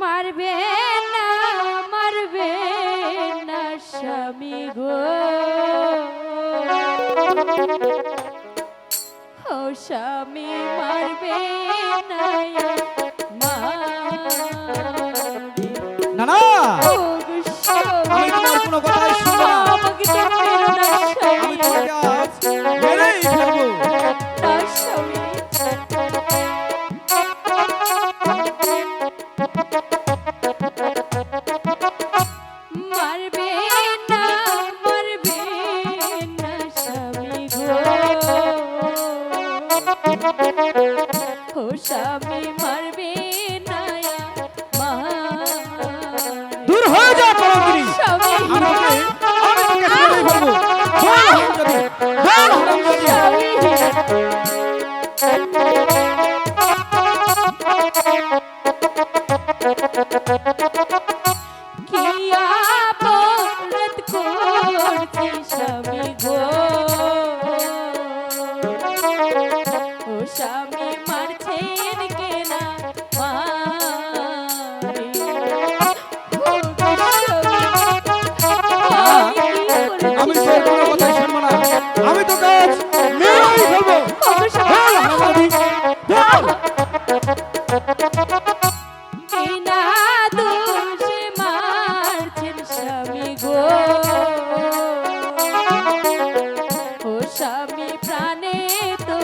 মারবে না মারবে না স্বামী গো ও স্বামী মারবে না না না আমি তোমার কোনো কথাই শুনবো না আমাকে তো মেরো না আমি তোমাকে আজ মেরেই ফেলবো না স্বামী মারবে না মারবে না স্বামী গো ও স্বামী মারবে না দূর হয়ে যা কলঙ্কিনী স্বামী আমি তোকে মেরেই ফেলবো স্বামী মারছেন কেনা আমি তোর কোনো কথাই শুনবো না আমি তোকে আজ মেরেই ফেলবো বিনা দোষে মারছেন স্বামী গো ও স্বামী প্রাণে তো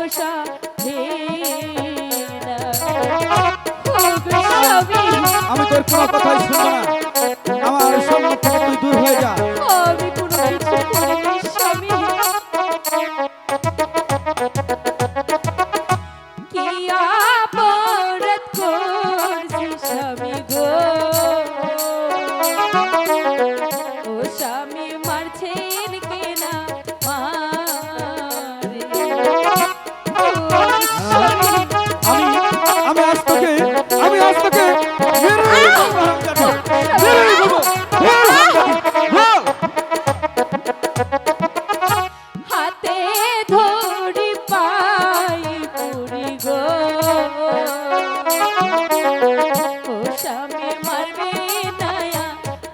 আমি তোর কোনো কথাই শুনবো না আমার সম্মুখ থেকে তুই দূর হয়ে যা আমি কোনো কিছু করিনি স্বামী কি অপরাধ করছি স্বামী গো ও স্বামী মারছেন কেনা আমি আজ তোকে মেরেই ফেলবো হাতে ধরি পাই পুরি গো ও স্বামী মারবে দয়া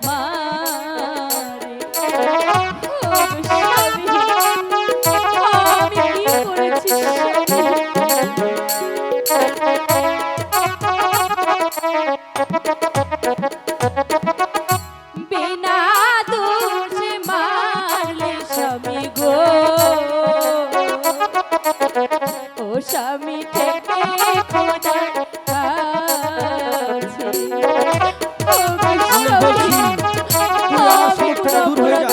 মারে ও স্বামী আমি কি করেছি বিনা দোষে মারলে স্বামী গো ও স্বামী থেকে খোদার কাছে ও আমি বলছি তুই আমার সম্মুখ থেকে দূর হয়ে যা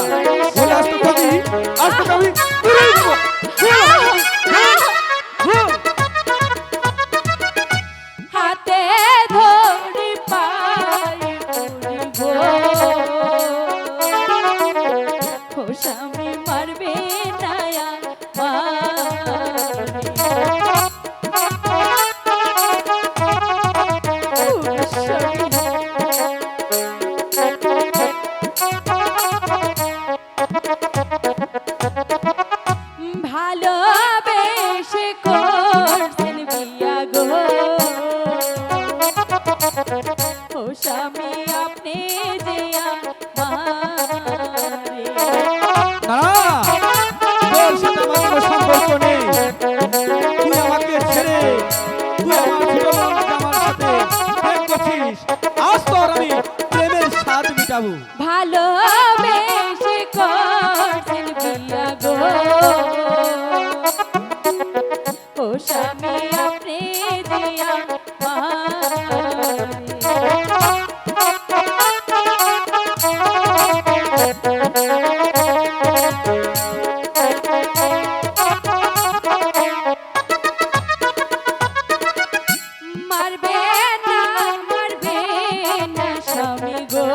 বলে আজ তোকে আমি মেরেই দেবো হাতে ধরি পাই পুরি গো ও স্বামী মারবে দয়া ভালোবেসে করছেন বিয়া গো ও স্বামী আপনি যে আমারে না তোর সাথে আমার কোনো সম্পর্ক নেই তুই আমাকে ছেড়ে তুই আমার ছোট বোনকে আমার সাথে প্রেম করছিস আজ তোর আমি প্রেমের স্বাদ মিটাবো ভালোবেসে করছেন বিয়া গো ও স্বামী আপনি যে মারবে না স্বামী গো